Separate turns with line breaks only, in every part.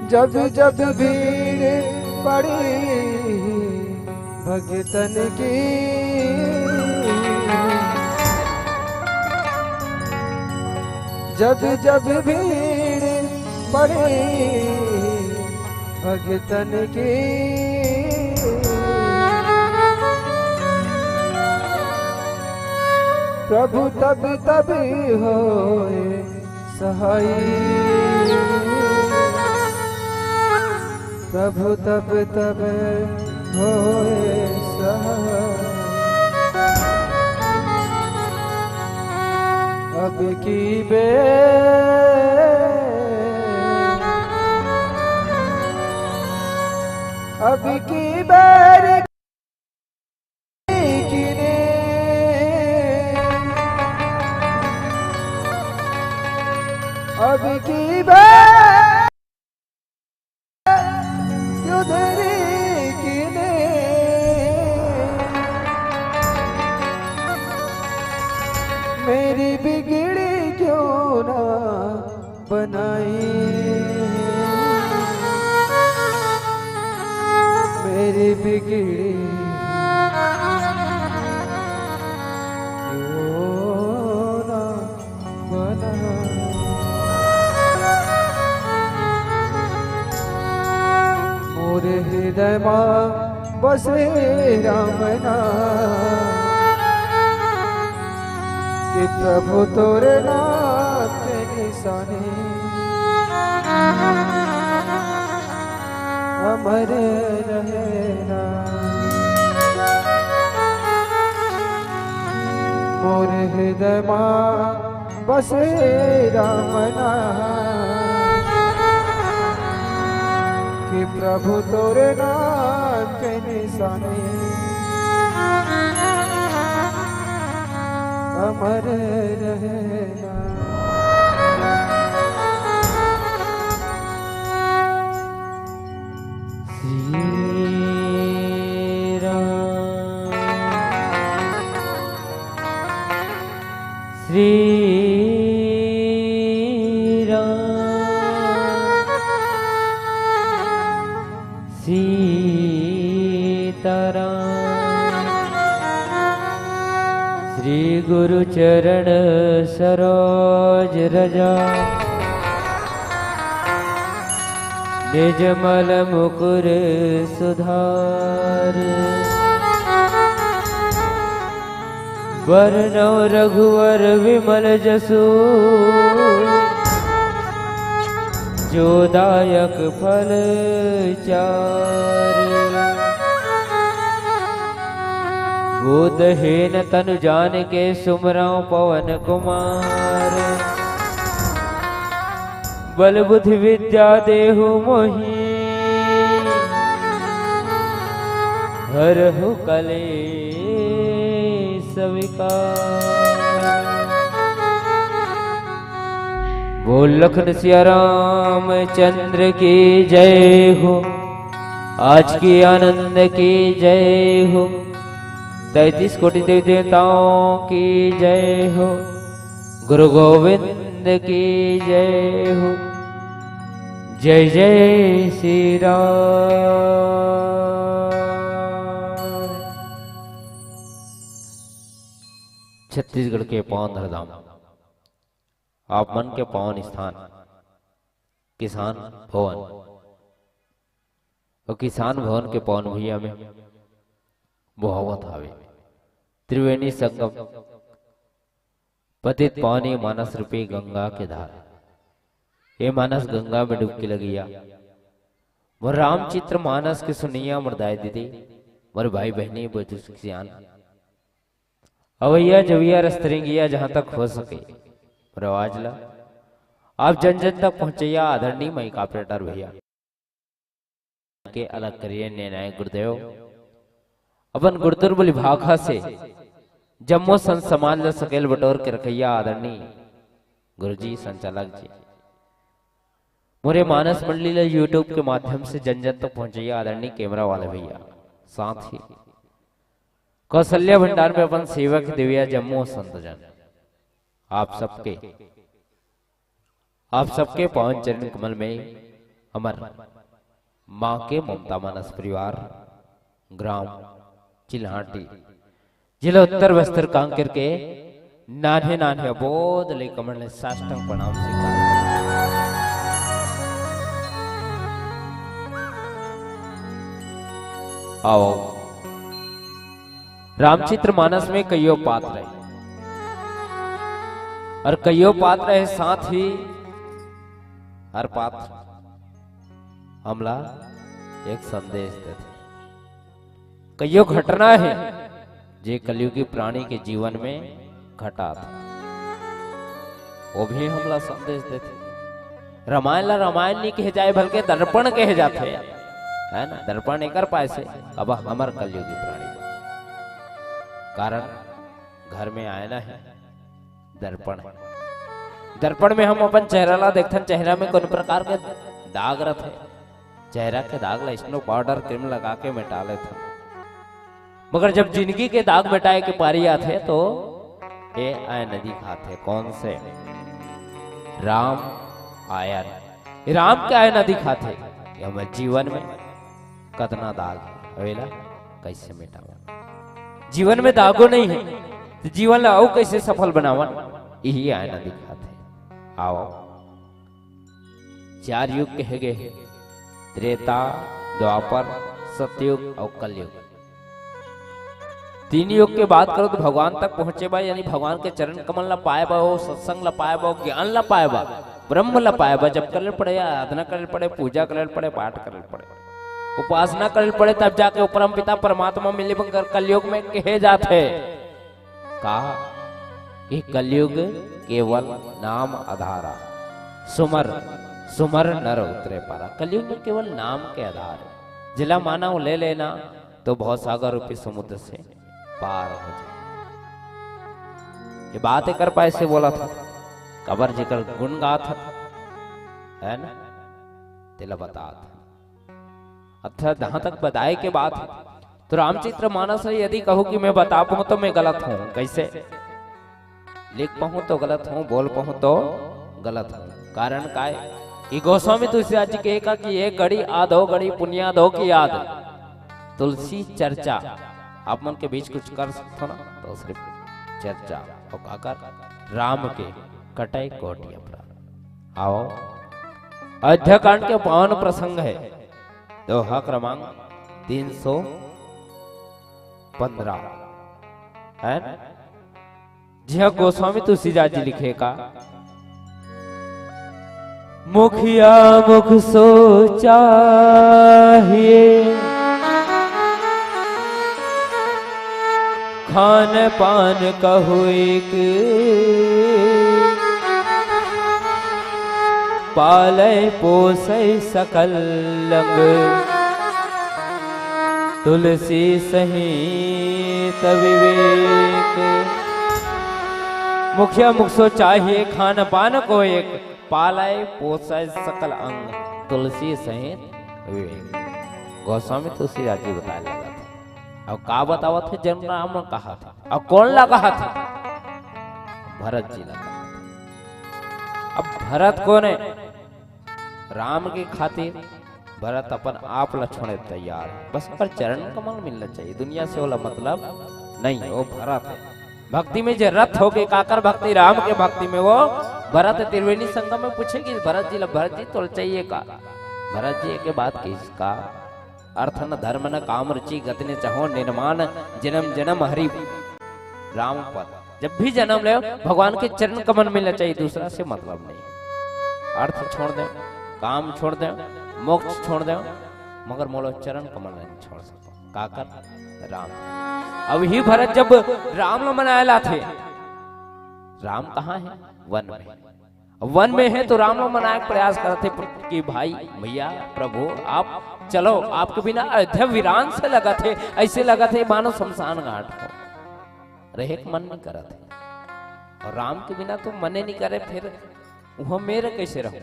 जब जब भीड़ पड़ी भगतन की, जब जब भीड़ पड़ी भगतन की, प्रभु तब तब होए सहाय, प्रभु तब तब होए सहाय। अब की अब की बेर किने, अब की बेर युधरी किने, मेरी बिगड़ी क्यों ना बनाई, मेरी बिगड़ी क्यों ना बनाई। मोरे हृदय मां बसे राम नाम, कि प्रभु तोरे नाम के निशाने अमर रहना। मोर हृदय मां बसे राम नाम, कि प्रभु तोरे नाम के निशाने अमर रहना।
श्री राम सीताराम। श्री गुरु चरण सरोज रजा, निज मल मुकुर सुधार। वरनौ रघुवर विमल जसु, जो दायक फल चार। बोधहीन तनु जान के सुमरौ पवन कुमार। बल बुद्धि विद्या देहु मोहि, हरहु कलेश विकार। बोल लखन सिया राम चंद्र की जय हो, आज की आनंद की जय हो। 33 कोटि देव देवताओं की जय हो, गुरु गोविंद की जय हो। जय जय श्री राम। छत्तीसगढ़ के पावन धरधाम, आप मन के पावन स्थान किसान भवन और किसान भवन के पावन भैया में मोहब्बत आवे। त्रिवेणी संगम पतित पानी मानस रूपी गंगा के धार, ये मानस गंगा में डुबकी लगिया। मोर रामचित्र मानस के सुनिया मुर्दाय दीदी, मोर भाई बहनी बुजुर्ग अवैया जविया रस्तरेंगिया जहां तक हो सके रवाज ला आप जन जन तक पहुंचैया आदरणीय मई ऑपरेटर भैया के अलग करिए निर्णायक गुरुदेव अपन गुरुतर बोली भाखा से जम्मो संत समाज ल सकेल बटोर के रखैया आदरणीय गुरुजी संचालक जी मोरे मानस मंडली ल यूट्यूब के माध्यम से जन जन तक पहुंचैया आदरणीय कैमरा वाले भैया साथ ही कौशल्या भंडार में अपन सेवक देविया जम्मू संत जन आप सबके पावन चरण कमल में अमर मां के ममता मानस परिवार ग्राम चिल्हाटी जिला उत्तर बस्तर कांकेर के नान्हे नान्हे अबोध ले कमल ने साष्टांग प्रणाम स्वीकार आओ रामचित्र मानस में कईयों पात्र है और कईयों पात्र है साथ ही हर पात्र हमला एक संदेश देते कईयों घटना है जे कलयुगी प्राणी के जीवन में घटा था वो भी हमला संदेश देते रामायण ला रामायण नहीं कहे जाए बल्कि दर्पण कहे जाते है ना दर्पण एक पाए से अब हमार कलयुगी प्राणी कारण घर में आए ना है दर्पण है दर्पण में हम अपन चेहरा ला देखते चेहरा में कौन प्रकार के दाग रहते चेहरा के दाग ला स्नो पाउडर क्रीम लगा के मिटा लेते मगर जब जिंदगी के दाग मिटाए के पारी आते तो ये आए नदी खाते कौन से राम आया राम के आए नदी खाते हमारे जीवन में कतना दाग अवेला कैसे मिटावा जीवन में दागो नहीं है तो जीवन ला कैसे सफल बनावन यही आए नदी खाते आओ चार युग कहे गए त्रेता द्वापर सतयुग और कलयुग तीन युग के बात करो तो भगवान तक पहुंचे बा यानी भगवान के चरण कमल ला पाए बा हो सत्संग ला पाए बा ज्ञान ला पाए बा ब्रह्म ला पाए बा जब करे पड़े आराधना करे पड़े पूजा करे पड़े पाठ करे पड़े उपासना करे पड़े तब जाके परम पिता परमात्मा मिले बंकर कलयुग में कहे जाते कहा कि कलयुग केवल नाम आधारा सुमर सुमर नर उतरे पारा कलयुग में केवल नाम के आधार जिला मानव ले लेना तो बहुत सागर रूपी समुद्र से पार हो जाए ये बात कर पाए से बोला था कबर जिकर गुण गा था है ना तिला बता था अच्छा जहां तक बताए के बात तो रामचित्र मानस यदि कहूं कि मैं बता पाऊं तो मैं गलत हूं कैसे लिख पाऊं तो गलत हूं बोल पाऊं तो गलत हूं कारण काय कि गोस्वामी तुलसीदास जी कहेगा कि ये घड़ी आधो घड़ी पुनिया दो की याद तुलसी चर्चा आप मन के बीच कुछ कर सकते ना तो सिर्फ चर्चा और काकर राम के कटाई कोटि अपराध आओ अयोध्या कांड के पावन प्रसंग है दोहा क्रमांक 315 है जी गोस्वामी तुलसीदास जी लिखेगा मुखिया मुख सोचा खान पान कहु एक पालय पोसै सकल लंग तुलसी सहित विवेक मुखिया मुख सो चाहिए खान पान को एक पालय पोसै सकल अंग तुलसी सहित विवेक गोस्वामी तुलसीदास जी बताया लगा था और का बतावा थे जन्म राम ने कहा था और कौन ला कहा था भरत जी लगा अब भरत कौन है राम के खातिर भरत अपन आप लक्ष्मण तैयार है बस पर चरण कमल मिलना चाहिए दुनिया से वाला मतलब नहीं वो भरत है भक्ति में जो रथ हो के काकर भक्ति राम के भक्ति में वो भरत त्रिवेणी संगम में पूछेगी भरत जी तो चाहिए का भरत जी के बात किसका अर्थ न धर्म न काम रुचि गति ने चाहो निर्माण जन्म जन्म हरि राम पद जब भी जन्म ले भगवान के चरण कमल मिलना चाहिए दूसरा से मतलब नहीं अर्थ छोड़ दे काम छोड़ दे मोक्ष छोड़ दे मगर मोलो चरण कमल नहीं छोड़ सको काकर राम अब ही भरत जब राम न मनाया थे राम कहाँ है वन में वन में है तो राम मनाए प्रयास करते कि भाई भैया प्रभु आप चलो, आपके बिना अयोध्या वीरान से लगा थे, ऐसे लगा थे मानो शमशान घाट हो, रहे मन नहीं करा थे। और राम के बिना तो मने नहीं करे, फिर वहां मेरे कैसे रहो,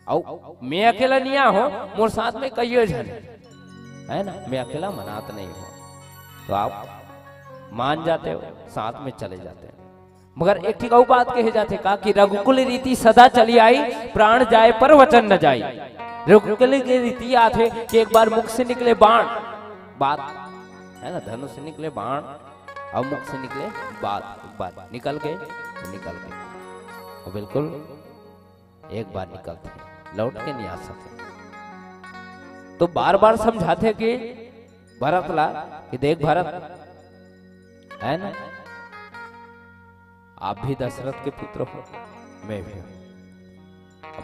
औ मैं अकेला नहीं हो, मोर साथ में कई जन है ना, मैं अकेला मनात नहीं हूं, तो आप मान जाते हो, साथ में चले जाते हैं। मगर एक ठीक और बात कहे जाते का कि रघुकुल रीति सदा चली आई, प्राण जाए पर वचन न जाए। रघुकुल की रीति आते कि एक बार मुख से निकले बाण, बात है ना, धनुष से निकले बाण और मुख से निकले बात निकल गए तो निकल गए, और बिल्कुल एक बार निकलते लौट के नहीं आ सकते। तो बार बार समझाते कि भरत ला कि देख भरत है ना, आप भी दशरथ के पुत्र हो, मैं भी हूं,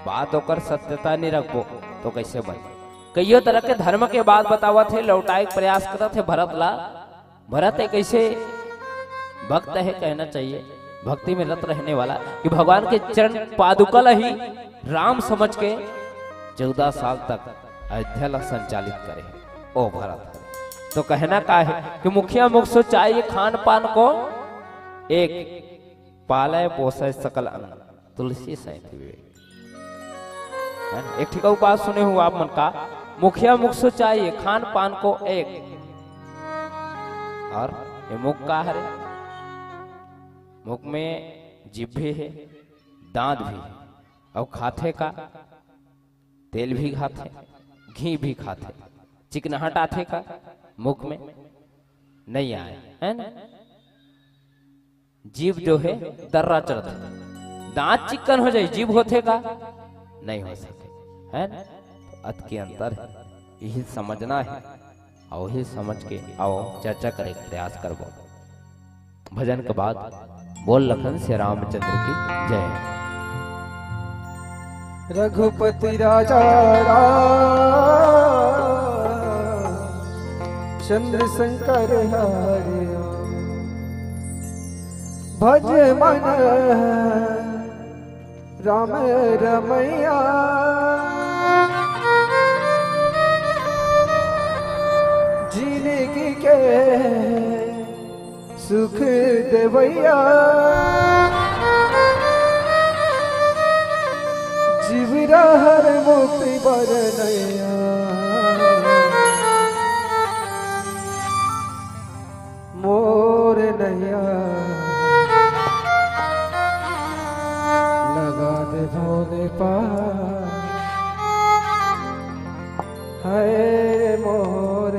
बात होकर सत्यता नहीं रखो तो कैसे बन। कईयों तरह के धर्म के बात बतावा थे, लौटाए प्रयास करते थे भरत ला। भरत एक ऐसे भक्त है, कहना चाहिए भक्ति में रत रहने वाला, कि भगवान के चरण पादुका ही राम समझ के 14 साल तक अयोध्या ला संचालित करे ओ भरत। तो कहना का है कि मुखिया मुख सो चाहिए खान पान को, एक पालय पोषय सकल अन्न, तुलसी सहित विवेक। एक ठीक बात सुने हुआ आप मन का, मुखिया मुख सो चाहिए खान पान को एक, और ये मुख का है, मुख में जीभ भी है, दांत भी है, और खाते का तेल भी खाते, घी भी खाते, चिकनाहट आते का मुख में नहीं आए, है ना। जीभ जो है दर्रा चढ़ते, दांत चिकन हो जाए, जीभ होते का नहीं हो सके, है ना। तो अत के अंतर है, यही समझना है, और यही समझ के आओ चर्चा करे प्रयास करबो। भजन के बाद बोल लखन से रामचंद्र की जय।
रघुपति राजा चंद्र शंकर हरिया, भज मन राम रमैया, जिंदगी के सुख देवैया, जीवरा हर मुक्ति बरनैया, मोर नैया लगा दे भोले पार, है मोर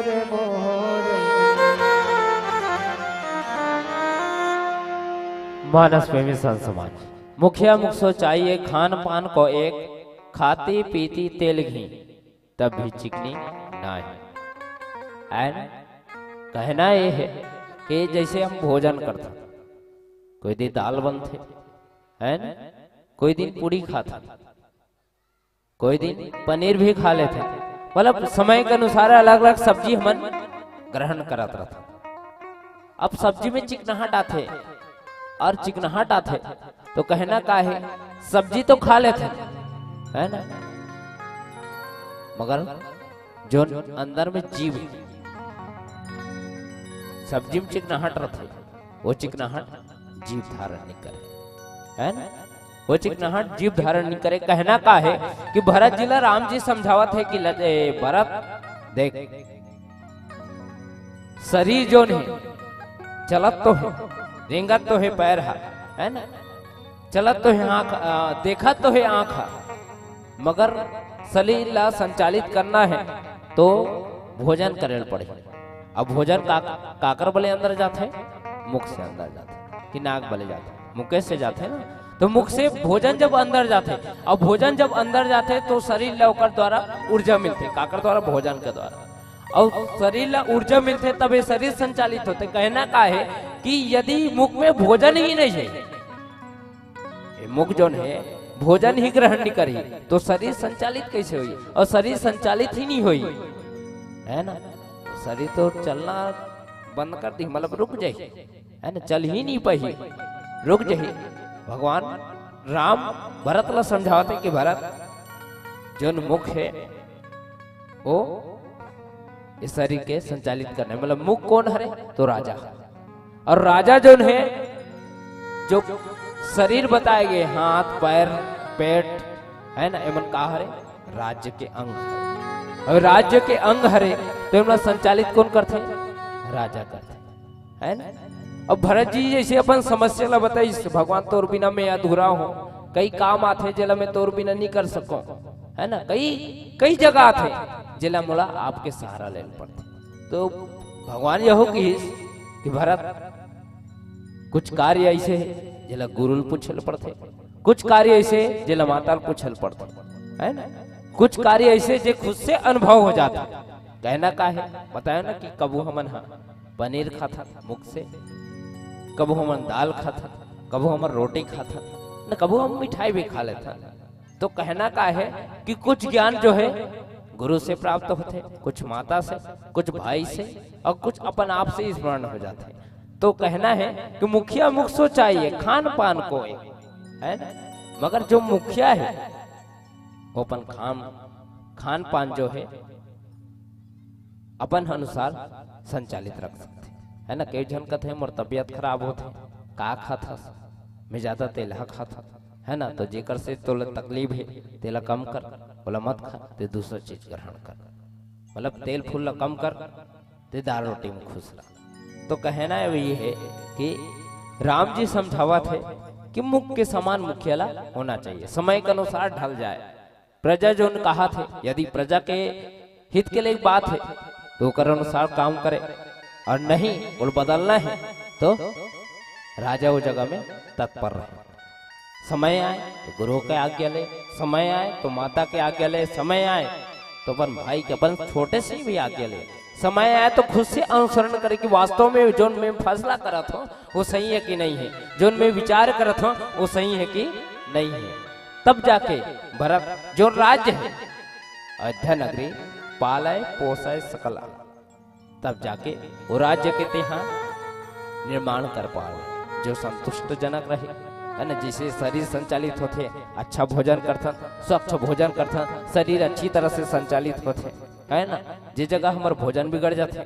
रे मोर।
मानस प्रेमी संत समाज मुखिया मुख सो चाहिए खान पान को एक, खाती पीती तेल घी तब भी चिकनी ना है। एंड कहना ये है कि जैसे हम भोजन करते, कोई दिन दाल बनते है न, कोई दिन पूड़ी खाता, कोई दिन पनीर भी खा लेते, मतलब समय के अनुसार अलग अलग सब्जी हम ग्रहण करत रहता। अब सब्जी में चिकनाहट आते और चिकनाहट आते तो कहना का है, सब्जी तो खा लेते है ना, मगर जो अंदर में जीव है, सब्जी में चिकनाहट रहते, वो चिकनाहट जीव धारण नहीं करे है ना, वो चिकनाहट जीव धारण नहीं करे। कहना का है कि भरत जी ला राम जी समझावत है कि भरत देख, शरीर जो नहीं चलत तो है, रेंगत तो है पैर है ना, चलत तो है आंख, देखा तो है आंख, मगर शरीर ला संचालित करना है तो भोजन करे पड़े। अब भोजन काकर बले अंदर जाते, मुख से अंदर जाते कि नाक बले जाते, मुख से जाते ना, तो मुख से भोजन जब अंदर जाते, अब भोजन जब अंदर जाते तो शरीर ला ओकर द्वारा ऊर्जा मिलते, काकर द्वारा भोजन के द्वारा, और शरीर ला ऊर्जा मिलते तब ये शरीर संचालित होते। कहना का है कि यदि मुख में भोजन ही नहीं है, मुख जो है भोजन ही ग्रहण नहीं करी तो शरीर संचालित कैसे हुई, और शरीर संचालित ही नहीं हुई है ना, तो शरीर तो चलना बंद कर दी, मतलब रुक जाए है ना, चल ही नहीं पाई, रुक जाए। भगवान राम भरत ला समझाते कि भरत जो मुख है वो इस शरीर के संचालित करने, मतलब मुख कौन हरे तो राजा, और राजा जो है जो शरीर बताए गए हाथ पैर पेट है ना, एमन का हरे राज्य के अंग, और राज्य के अंग हरे तो एमन संचालित कौन करते, राजा करते है ना। अब भरत जी जैसे अपन समस्या ला बताई, भगवान तोर बिना मैं अधूरा हूँ, कई काम आते जिला मैं तोर बिना नहीं कर सकूं है ना, कई जगह आते जिला मोला आपके सहारा ले पड़ते। तो भगवान यह कि भरत कुछ कार्य ऐसे है जिला गुरुल पूछल पड़ते, कुछ कार्य ऐसे जिला माता पूछल पड़ते है ना, कुछ कार्य ऐसे जो खुद से अनुभव हो जाता। कहना का है बताया ना कि कबू हमन पनीर खाता मुख से, कबू हमन दाल खाता, कबू हमन रोटी खाता न, कबू हम मिठाई भी खा लेता। तो कहना का है कि कुछ ज्ञान जो है गुरु से प्राप्त होते, कुछ माता से, कुछ भाई से, और कुछ अपन आप से स्मरण हो जाते। तो कहना है कि मुखिया मुख सो चाहिए खान पान को एक है ना, मगर जो मुखिया है वो अपन खान पान जो है अपन अनुसार संचालित रख सकते है ना। कई जन कहते हैं मोर तबियत खराब होते का खाता, मैं ज्यादा तेलहा खाता है ना, तो जेकर से तो तकलीफ है तेला कम कर, बोला मत खा, ते दूसरा चीज ग्रहण कर, मतलब तेल फूल कम कर, ते दाल रोटी में खुश रह। तो कहना है ये है कि राम जी समझावा थे कि मुख के समान मुखिया होना चाहिए, समय के अनुसार ढल जाए। प्रजा जो कहा थे, यदि प्रजा के हित के लिए बात है तो कर अनुसार काम करे, और नहीं बोल बदलना है तो राजा वो जगह में तत्पर रहे। समय आए तो गुरु के आज्ञा ले, समय आए तो माता के आज्ञा ले, समय आए तो अपन भाई के अपन छोटे से भी आज्ञा ले, समय आए तो खुद से अनुसरण करे कि वास्तव में जो मैं फैसला करत हूँ वो सही है कि नहीं है, जो मैं विचार करत हूँ वो सही है कि नहीं है। तब जाके भरत जो राज्य है अयोध्या नगरी पालय पोषय सकला, तब जाके वो राज्य के त्यहाँ निर्माण कर पाए जो संतुष्ट जनक रहे है ना। जिसे शरीर संचालित होते, अच्छा भोजन करथन, स्वच्छ भोजन करथन, शरीर अच्छी तरह से संचालित होते है ना। जिस जगह हमारे भोजन बिगड़ जाते,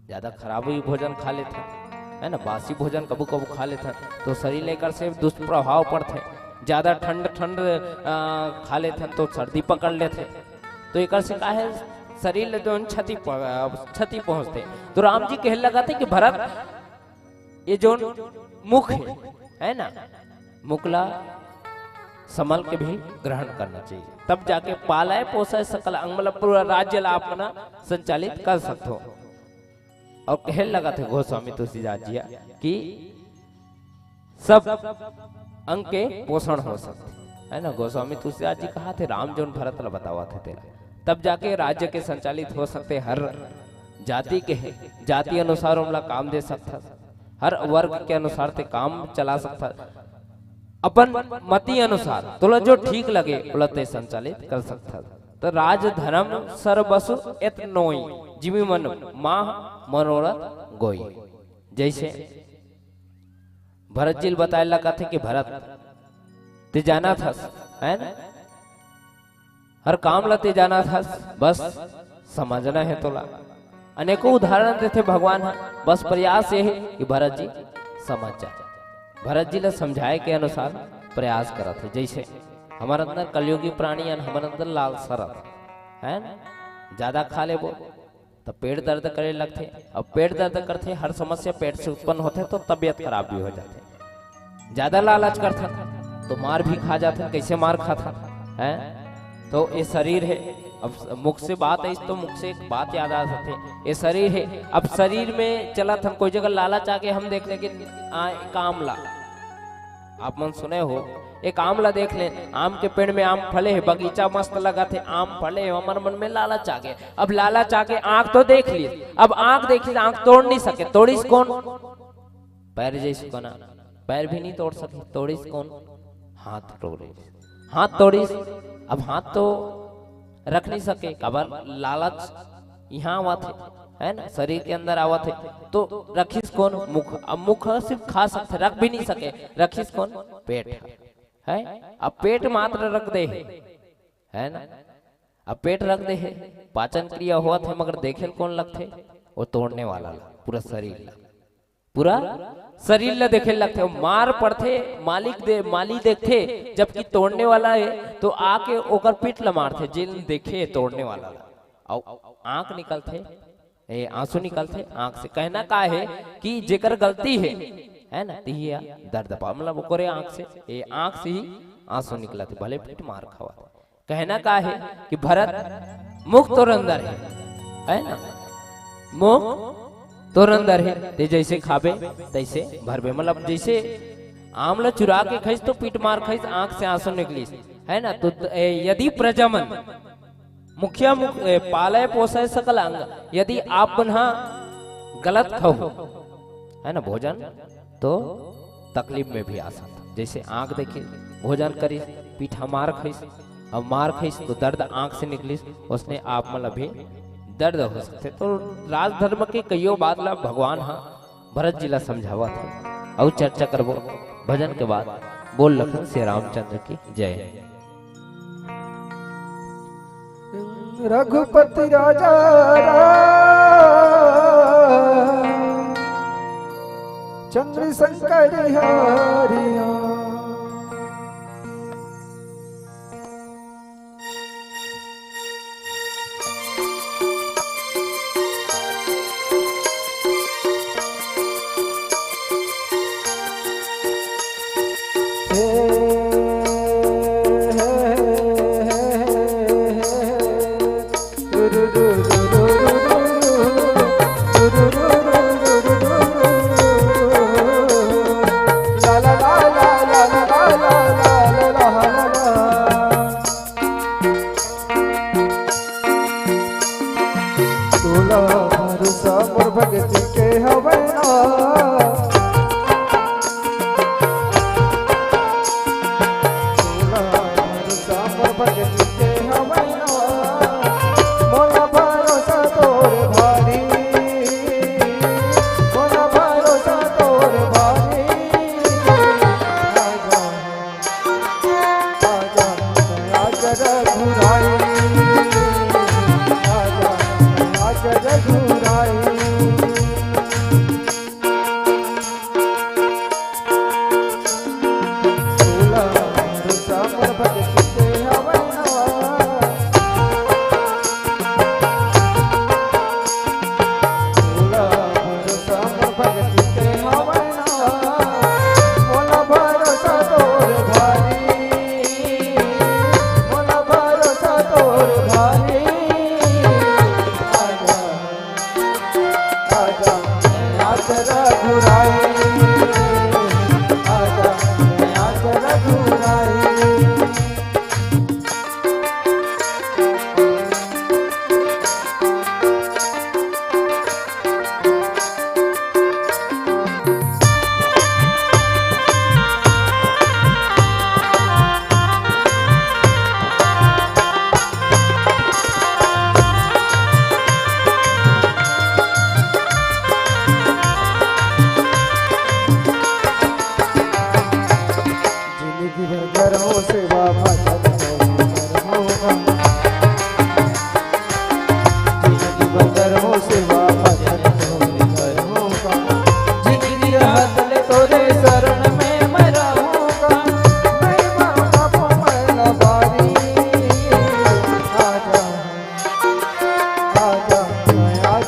ज्यादा खराब हुई भोजन खा लेते है ना, बासी भोजन कबू कबू खा लेते तो शरीर लेकर से दुष्प्रभाव पड़ते, ज्यादा ठंड खा लेते तो सर्दी पकड़ लेते, तो एक से का है शरीर जो क्षति पहुंचते। तो राम जी कहने लगाते कि भरत ये जो मुख है ना, मुकला संभल के भी ग्रहण करना चाहिए। तब जाके पालाय पोसाय सकल अंग मतलब पूरा राज्य ला अपना संचालित कर सकते हो। और कह लगा थे गोस्वामी तुलसीदास जी कि सब अंग के पोषण हो सकते है ना। गोस्वामी तुलसीदास जी कहा थे राम जो भरत ला बतावा थे तेरा, तब जाके राज्य के संचालित हो सकते, हर जाति के जाति अनुसार हमला काम दे सकता, हर वर्ग के अनुसार ते काम चला सकता, अपन मति अनुसार तोला जो ठीक लगे बोला ते संचालित कर सकता। तो राज धर्म सर्वसु एत नोई जिमी मन माह मनोरथ गोई। जैसे भरत जी बताए लगा थे कि भरत ते जाना था है ना, हर काम लते जाना था, बस समझना है तोला। अनेकों उदाहरण देते भगवान, बस प्रयास ये है कि भरत जी समझ जाए, भरत जी ने समझाए के अनुसार प्रयास करा थे। जैसे हमारे अंदर कलयुगी प्राणी हमारे अंदर लाल सरत है ना, ज्यादा खा ले वो तो पेट दर्द करे लगते, अब पेट दर्द करते हर समस्या पेट से उत्पन्न होते तो तबियत खराब भी हो जाते। ज्यादा लालच करता तो मार भी खा जाते, कैसे मार खाता है। तो ये शरीर है, अब मुख से बात है तो मुख से एक बात याद आ सकते, ये शरीर है। अब शरीर में चला था कोई जगह लालच आके हम देख लें कि आमला, आप मन सुने हो, एक आमला देख ले, आम के पेड़ में आम फले है, बगीचा मस्त लगा थे, आम फले है, हमारे मन में लालच आ गया। अब लालच आके आंख तो देख ली, अब आंख देखी आंख तोड़ नहीं सके, तोड़ीस कौन? पैर जैसे कोना, पैर भी नहीं तोड़ सके, तोड़ीस कौन? हाथ तोड़ीस, हाथ तोड़ीस। अब हाथ तो रख नहीं सके, खबर लालच यहाँ आवा थे है ना, शरीर के अंदर आवा थे, तो रखीस कौन? मुख। अब मुख सिर्फ खा सकते, रख भी नहीं सके, रखीस कौन? पेट है। अब पेट मात्र रख दे है ना, अब पेट रख दे है, पाचन क्रिया हुआ थे, मगर देखे कौन लगते? वो तोड़ने वाला पूरा शरीर, पूरा शरीर ला देखे लगते, मार पड़ते माली देखते, जबकि तोड़ने वाला है तो आके ओकर पीठ ला मारते, जिन देखे तोड़ने वाला आंख निकलते, आंसू निकलते आंख से। कहना का है कि जेकर गलती है ना, तिहिया दर्द पा मतलब ओकरे आंख से, ये आंख से ही आंसू निकला थे, भले पीठ मार खावा। कहना का है कि भरत मुख तोर अंदर है ना, मुख तोर अंदर है, ते जैसे खाबे तैसे भरबे, मतलब जैसे आमला चुरा के खैस तो पीठ मार खैस, आंख से आंसू निकलीस है ना। तो यदि प्रजमन मुखिया पालय पोषय सकल अंग, यदि आप पुनः गलत खाओ है ना भोजन, तो तकलीफ में भी आ सकता। जैसे आंख देखिए भोजन करी, पीठा मार खैस, अब मार खैस तो दर्द आंख से निकलिस, उसने आप मतलब भी दर्द हो सकते। तो राजधर्म के कईयों बात ला भगवान हाँ भरत जी ला समझावा थे, और चर्चा करबो भजन के बाद। बोल लखन श्री रामचंद्र की जय।
रघुपति राजा चंद्र शंकर हरिया, भगति के हवना, भगति के हवना, मोला भरोसा तोर भारी, मोला भरोसा तोर भारी, आजा आजा रघुराई, आजा आजा रघुराई।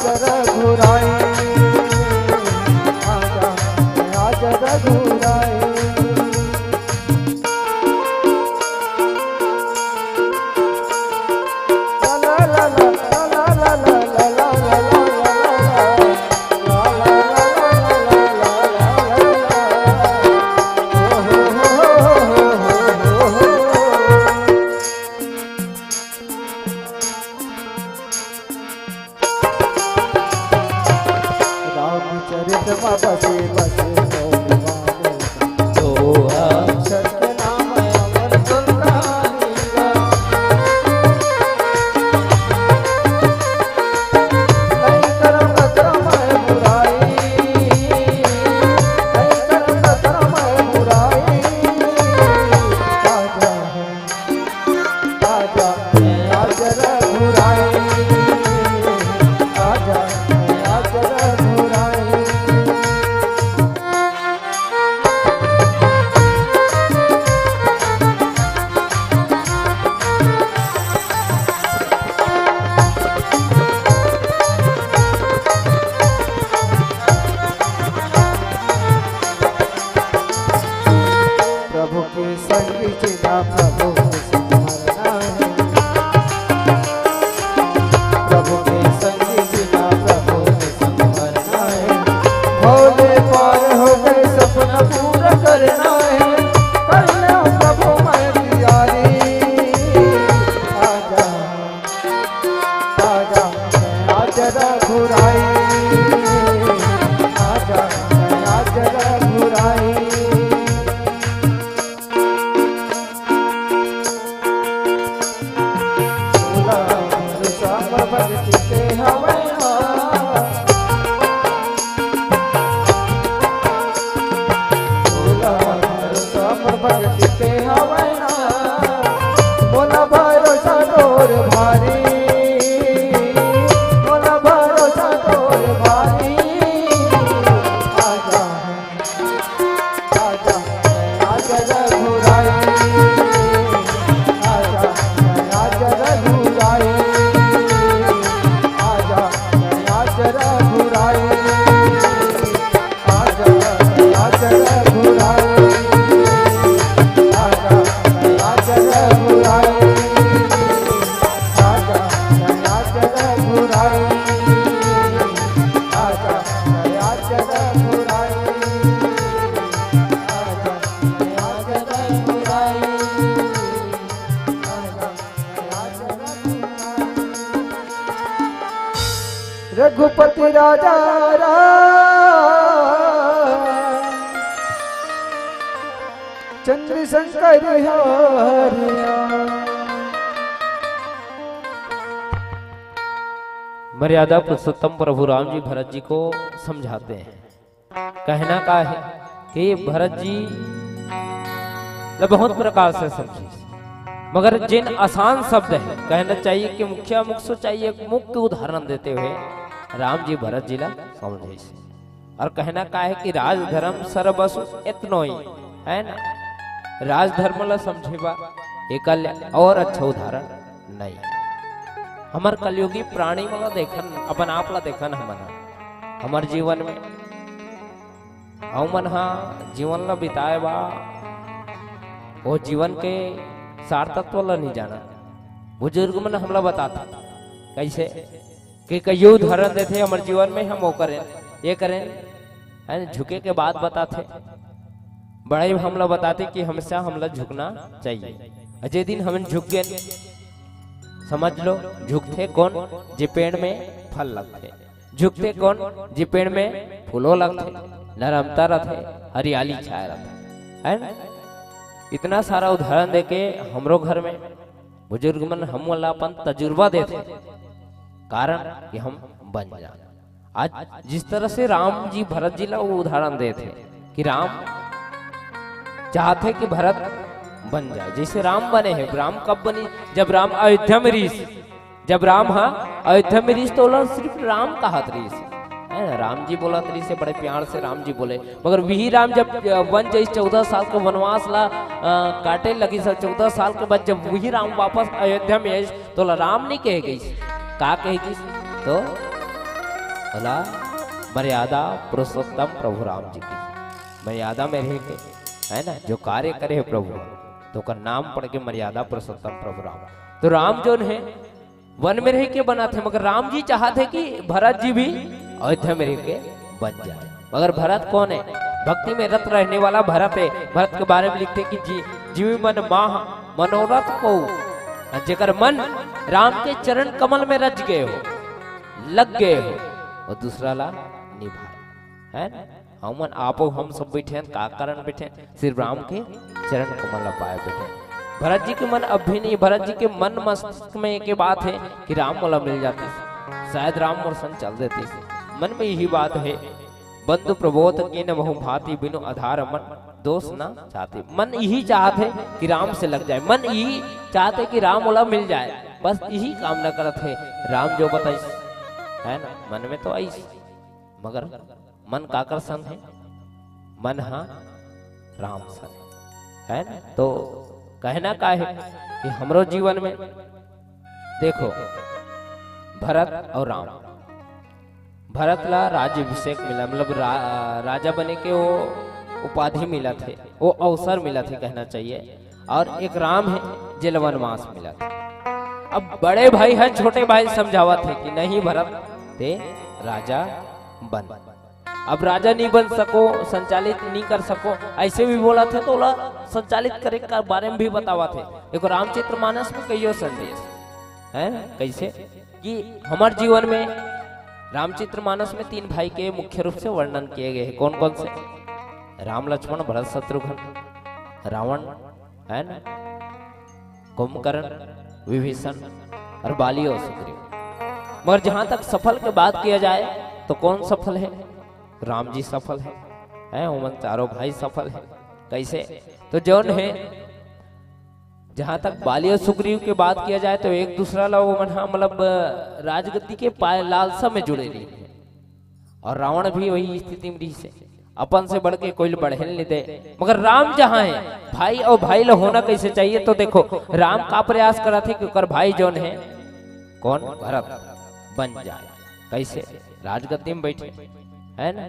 आज रघुराई आजा आज रघुराई रामचरित बसे बसे
तो
अक्षर के नाम अमर गुणगानी का नहीं करम करम बुराई नहीं करम करम बुराई आजा आजा आज रघुराई आजा आज रघुराई प्रभु के संग चिता प्रभु स्मरना है प्रभु के संग चिता प्रभु स्मरना है भोले पार हो गए सपना पूरा करना है करना प्रभु मैं प्यारी आजा आजा आज रघुराई आजा आज रघुराई भगति के हवैया भगति के हवैया बोला भरोसा तोर भारी बोला भरोसा तोर भारी आजा आजा आज रघुराई आजा आज रघुराई आजा आज रघुराई आजा आज रघुराई आजा आज रघुराई आजा आज रघुराई आजा आज रघुराई आजा आज रघुराई रघुपति राजा चंद्र शंकर हरिया
मर्यादा पुरुषोत्तम प्रभु राम जी भरत जी को समझाते हैं। कहना का है कि ये भरत जी बहुत प्रकार से समझे, मगर जिन आसान शब्द है कहना चाहिए कि मुख्य मुख चाहिए एक मुख्य उदाहरण देते हुए राम जी भरत जी ला समझे। और कहना का है कि राज धर्म सर्वस्व इतनो ही है ना, राज धर्म ला समझेबा एकल्य और अच्छा उदाहरण नहीं। हमार कलयुगी प्राणी वाला देखन अपन आप ला देखन हमार जीवन में मन हा जीवन ला बिताए बा वो जीवन के सार तत्व ला नहीं जाना। बुजुर्ग मन हमला बताता कैसे कि कई उदाहरण देते हमारे जीवन में हम वो करें ये करें है झुके के बाद बताते बड़े हमला बताते कि हमेशा हमला झुकना चाहिए। अजय दिन हम झुक गए समझ लो झुकते कौन जे पेड़ में फल लगते, झुकते कौन जे पेड़ में फूलों लगते, नरमता रहते, हरियाली छाया रहता है ना। इतना सारा उदाहरण देके हमरो घर में बुजुर्ग मन हम वाला अपन तजुर्बा देते कारण कि हम बन जाए। आज जिस तरह से राम जी भरत जी ला वो उदाहरण देते कि राम चाहते कि भरत बन जाए जैसे राम बने हैं। राम कब बनी? जब राम अयोध्या में रीस, जब राम अयोध्या में रीस तो सिर्फ राम कहा रीस है ना। राम जी बोला तरी से बड़े प्यार से राम जी बोले, मगर वही राम जब वन जाइस 14 साल के वनवास ला काटे लगी सर 14 साल के बाद जब वही राम वापस अयोध्या में आइस तो राम नहीं कहे गई का कहे गई तो बोला मर्यादा पुरुषोत्तम प्रभु राम जी की मर्यादा में रह के, है ना, जो कार्य करे है प्रभु तो का नाम पढ़ के मर्यादा पुरुषोत्तम प्रभु राम। तो राम जो है वन में रह के बना थे, मगर राम जी चाहते कि भरत जी भी अयोध्या में रह के बन जाए। मगर भरत कौन है? भक्ति में रत रहने वाला भरत है। भरत के बारे में लिखते कि जीवी मन माह मनोरथ को, जेकर मन राम के चरण कमल में रच गए हो, लग गए हो, और दूसरा ला निभाए, है ना। हमन आपो हम सब बैठे हैं, का कारण बैठे हैं? सिर्फ राम के चरण कमल पाए बैठे। भरत जी के मन अब भी नहीं, भरत जी के मन मस्तिष्क में एक बात है कि राम मोला मिल जाते, शायद राम मोर संग चल देते। मन में यही बात है, बंधु प्रबोध के न बहु भांति बिनु आधार मन दोष ना चाहते। मन यही चाहते कि राम से लग जाए, मन यही चाहते कि राम मोला मिल जाए, बस यही कामना करत है। राम जो बताइस, है ना, मन में तो आईस, मगर मन काकर संग है? मन हाँ राम संग, है ना। तो कहना का है कि हमरो जीवन में देखो भरत और राम, भरत ला राज्याभिषेक मिला, मतलब राजा बने के वो उपाधि मिला थे, वो अवसर मिला थे कहना चाहिए। और एक राम है जेल वनवास मिला था। अब बड़े भाई है छोटे भाई समझावा थे कि नहीं भरत ते राजा बन। अब राजा नहीं बन सको, संचालित नहीं कर सको, ऐसे भी बोला थे तो संचालित करे के बारे में भी बतावा थे। देखो रामचरितमानस में कईयों संदेश है, कैसे कि हमारे जीवन में रामचरितमानस में 3 भाई के मुख्य रूप से वर्णन किए गए हैं। कौन कौन से? राम लक्ष्मण भरत शत्रुघ्न, रावण, है ना, कुंभकर्ण, विभीषण और बाली और सुग्रीव। मगर जहां तक सफल की बात किया जाए तो कौन सफल है? राम जी सफल है, उमन चारों भाई सफल है। कैसे? तो जौन है जहां तक बाली और सुग्रीव की बात किया जाए तो एक दूसरा लोग मतलब राजगद्दी के लालसा में जुड़े रही, और रावण भी वही स्थिति में रही से अपन से बढ़ के कोई बढ़े नहीं दे। मगर राम जहां है, भाई और भाई ला होना कैसे चाहिए? तो देखो राम का प्रयास करा थे कि भाई जौन है कौन? भरत बन जाए। कैसे? राजगद्दी में बैठे, है ना,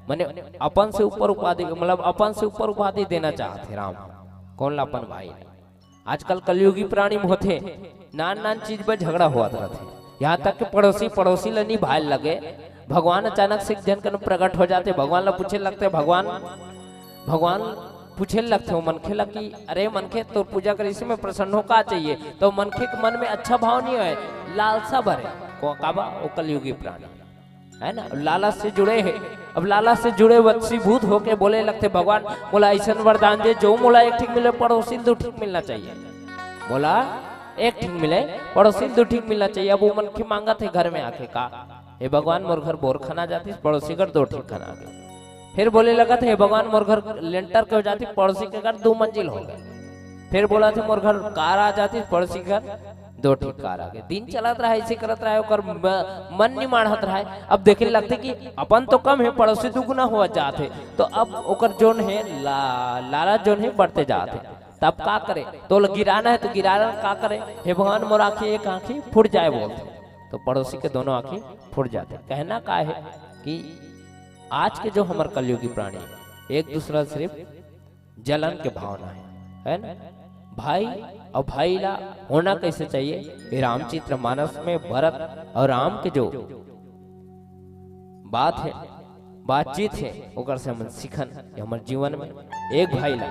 मैंने अपन से ऊपर उपाधि, मतलब अपन से ऊपर उपाधि देना चाहते राम। कौन ला? अपन भाई। आजकल कलयुगी प्राणी में होते नान चीज पर झगड़ा हुआ रहते, यहाँ तक कि पड़ोसी लनी भाई लगे। भगवान अचानक से जन कन प्रकट हो जाते, भगवान ला पूछे लगते, भगवान पूछे लगते हो मनखे ला कि अरे मनखे तो पूजा करे इसमें प्रसन्न हो का चाहिए? तो मनखे के मन में अच्छा भाव नहीं है, लालसा भरे को काबा वो कलयुगी प्राणी, है ना, लालच से जुड़े हैं। अब लालच से जुड़े वशीभूत होके बोले लगते भगवान बोला ऐसा वरदान दे जो मोला एक ठीक मिले, पड़ोसी 2 ठीक मिलना चाहिए। बोला एक ठीक मिले, पड़ोसी 2 ठीक मिलना चाहिए। अब वो मन की मांगा थे घर में आके का, हे भगवान मोर घर बोर खाना जाती, पड़ोसी घर 2 ठीक खाना गए। फिर बोले लगा थे हे भगवान मोर घर लेंटर के हो जाती, पड़ोसी के घर 2 मंजिल हो गए। फिर बोला थे मोर घर कार आ जाती, पड़ोसी घर 2 ठीक कार आ गए। दिन चलत रहा, ऐसे करत रहा, और मन नहीं माढ़त रहा। अब देखे लगते कि अपन तो कम है, पड़ोसी 2 गुना हुआ जाते, तो अब ओकर जोन है लालच जोन है बढ़ते जाते। तब का करे? तो गिराना है तो गिराना का करे? हे भगवान मोर आँखें एक आँखी फूट जाए बोलते, तो पड़ोसी के दोनों आँखें फूट जाते। कहना का है कि आज के जो हमारे कलयुगी प्राणी एक दूसरा सिर्फ जलन के भावना है ना। भाई और भाई ला होना कैसे चाहिए? रामचरितमानस में भरत और राम के जो बात है, बातचीत है, ओकर से हम सीखन हमारे जीवन में एक भाई ला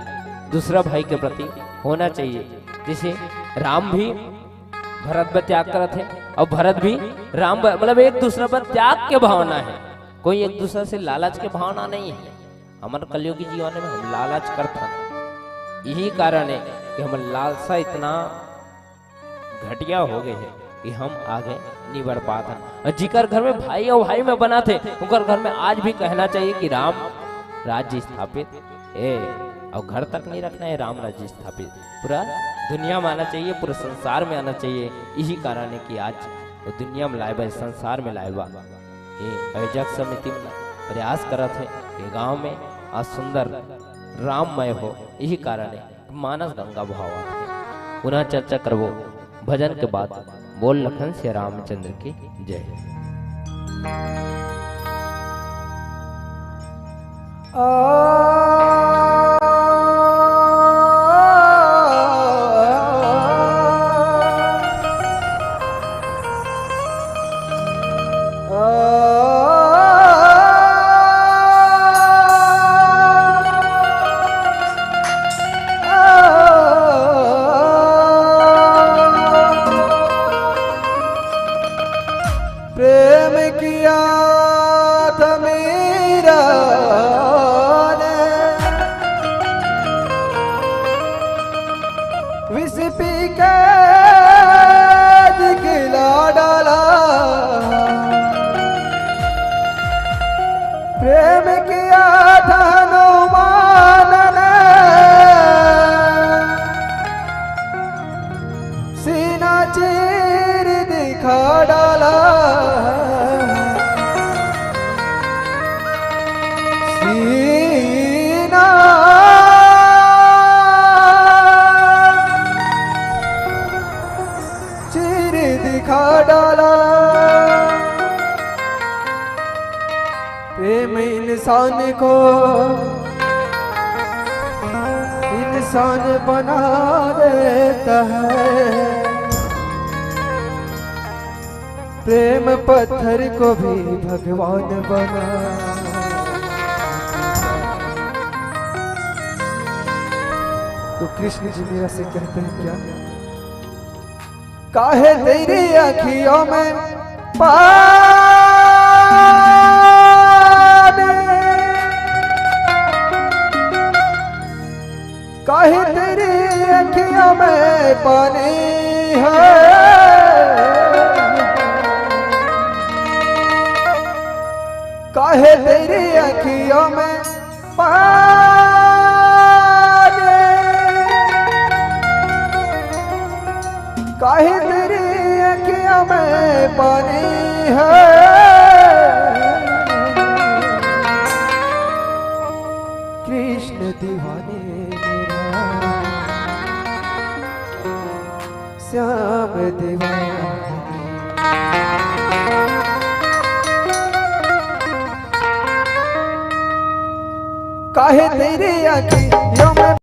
दूसरा भाई के प्रति होना चाहिए। जैसे राम भी भरत पर त्याग करत है और भरत भी राम, मतलब एक दूसरे पर त्याग के भावना है, कोई एक दूसरे से लालच के भावना नहीं है। हमारे कलयुगी जीवन में हम लालच करते हैं, यही कारण है कि हम लालसा इतना घटिया हो गए हैं कि हम आगे नहीं बढ़ पाते। और जिकर घर में भाई और भाई में बना थे उनकर घर में आज भी कहना चाहिए कि राम राज्य स्थापित है, और घर तक नहीं रखना है, राम राज्य स्थापित पूरा दुनिया में आना चाहिए, पूरे संसार में आना चाहिए। यही कारण है कि आज तो दुनिया में लाएबा, संसार में लाएबा ये आयोजक समिति में प्रयास करत है कि गांव में आज सुंदर राममय हो। यही कारण है मानस गंगा भावा। पुनः चर्चा करबो भजन के बाद। बोल लखन श्री रामचंद्र की जय।
प्रेम किया था मेरा ने, विष पी के दिखला डाला। प्रेम किया था हनुमान ने, सीना चीर दिखा डाला। सीना चीर दिखा डाला। प्रेम इंसान को इंसान बना देता है, प्रेम पत्थर को भी भगवान बना। तो कृष्ण जी मेरा से कहते हैं क्या, काहे तेरी आँखियों में पानी, काहे तेरी आँखियों में पानी है। काहे तेरी आँखियों में पानी, काहे तेरी आँखियों में पानी है। कृष्ण दीवाने मेरा, श्याम दीवाने, काहे तेरी आँखियों में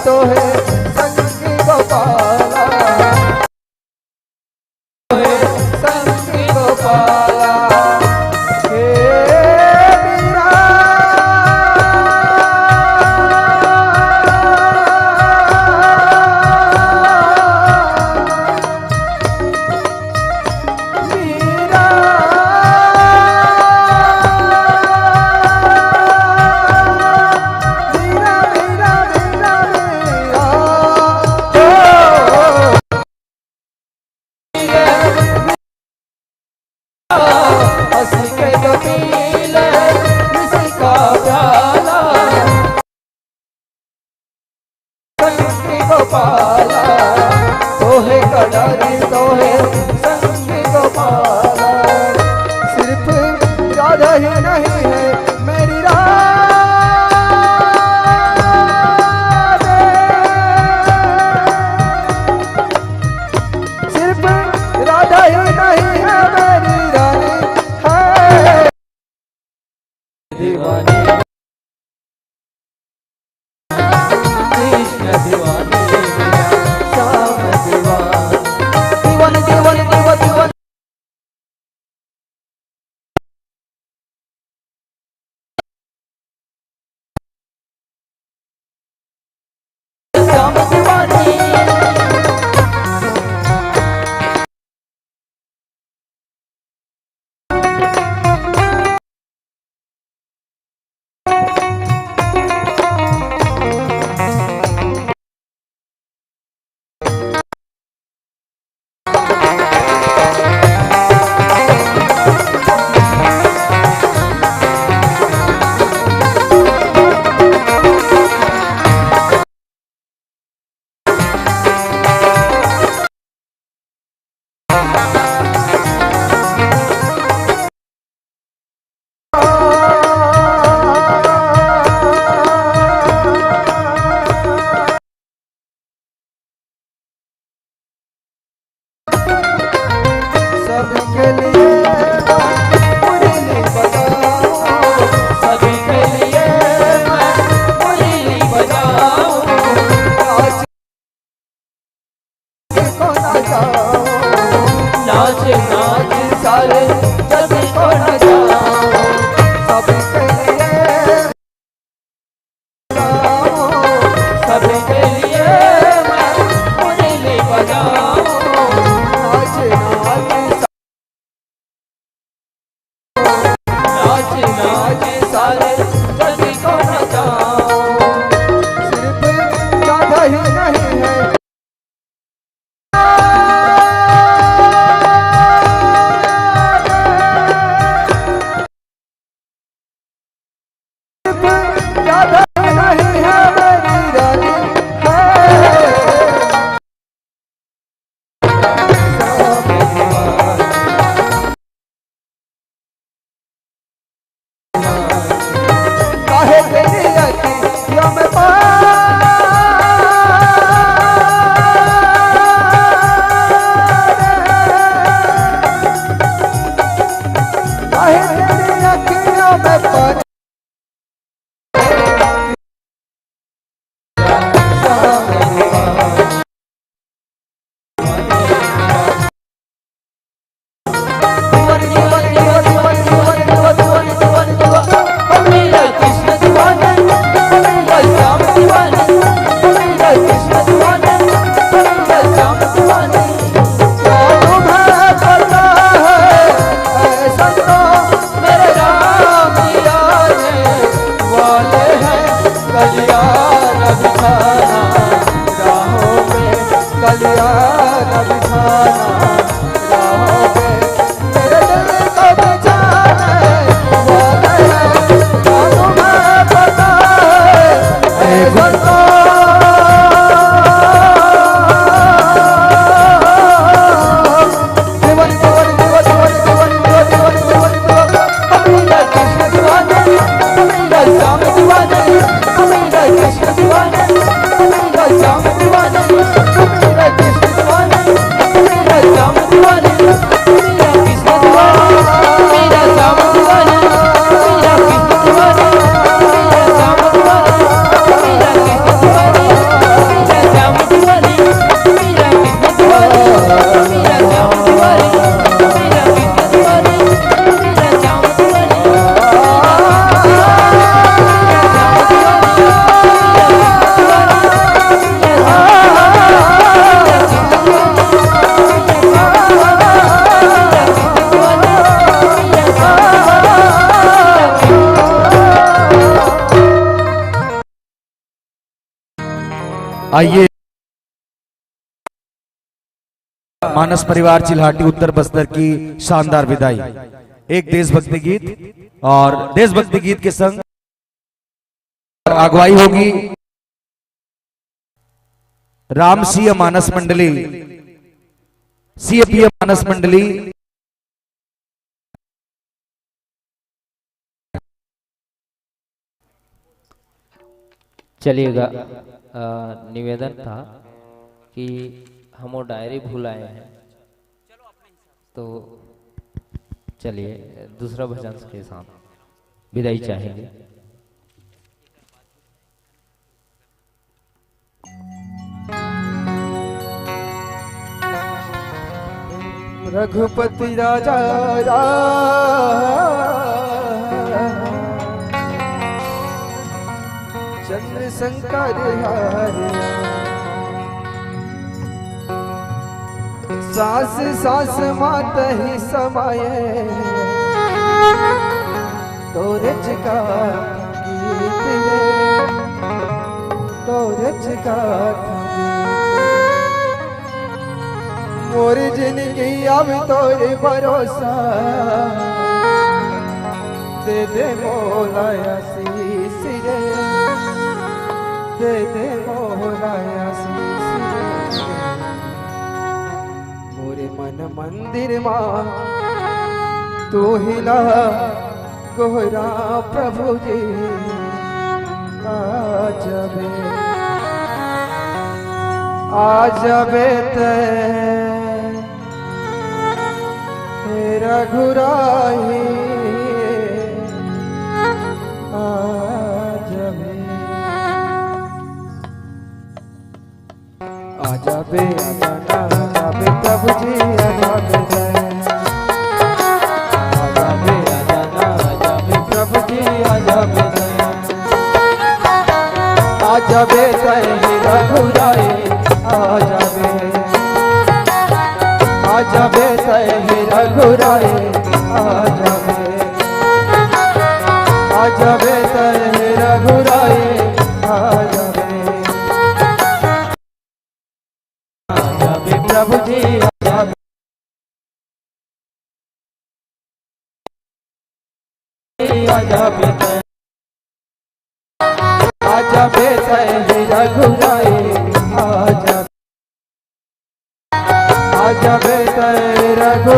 तो है संगी गोपाला, तो है संगी गोपाला। हे मीरा संगी गोपाला, तोहे कडारी तोहे संगी गोपाला। सिर्फ राधा ही नहीं है मेरी राधे, सिर्फ राधा ही नहीं है मेरी रानी है दीवानी। कृष्ण दीवानी श्याम दीवानी, दीवानी दीवानी दीवानी श्याम दीवानी। सबके लिए मुरली बजाऊं, सबके लिए मैं मुरली बजाऊं, नाच को नचाऊं, नाच नाच सारे जग को नचाऊं, सबके लिए बजाऊं, सबके लिए मैं मुरली बजाऊं, नाच नाच नाच सारे जग को नचाऊं। सिर्फ राधा ही नहीं है सिर्फ राधा ही नहीं है मेरी रानी है श्याम दीवानी। काहे तेरी अखियों में काहे तेरी अखियों में पानी श्याम दीवानी। कल्याण बिछाना राहों पे मेरे दिल को बिछाने वाले हैं, क्या तुम्हें पता है ऐ बंदो दीवानी दीवानी दीवानी दीवानी दीवानी दीवानी दीवानी अमीरा कृष्ण दीवानी, अमीरा श्याम दीवानी, अमीरा कृष्ण दीवानी, अमीरा श्याम दीवानी, अमीरा कृष्ण दीवानी, अमीरा श्याम दीवानी, अमीरा कृष्ण दीवानी, अमीरा श्याम दीवानी, अमीरा कृष्ण दीवानी, अमीरा श्याम दीवानी, अमीरा कृष्ण दीवानी, अमीरा श्याम दीवानी, अमीरा कृष्ण दीवानी, अमीरा श्याम दीवानी, अमीरा कृष्ण दीवानी, अमीरा श्याम दीवानी।
आइए मानस परिवार चिल्हाटी उत्तर बस्तर की शानदार विदाई, एक देशभक्ति गीत और देशभक्ति गीत के संग अगुवाई होगी राम सिंह मानस मंडली, सीएपीएम मानस मंडली,
चलिएगा। निवेदन था कि हम वो डायरी भूल आए हैं, तो चलिए दूसरा भजन के साथ विदाई चाहेंगे।
रघुपति राजा चंद्र शंकर हरे, सास सास मात ही समाये, तोरज का गीत है, तोरज का मोर जिंदगी अब तोरे भरोसा, दे दे मोला आशीष रे, दे दे मोला आशीष रे। मोरे मन मंदिर मां तू हिला गोहरा प्रभु जी, आज बे आज बेते रघुराई, आजा बे आजा बे प्रभु जी, आजा बे आजा बे आजा बे प्रभु जी, आजा बे आजा बे रघुराई, आजा बे आजा बे रघुराई, आजा बे आजा बे रघुराई, आजा बे आजा बे प्रभु जी, आजा बे आजा बे आजा बे रघुराई, आजा आजा बे रघु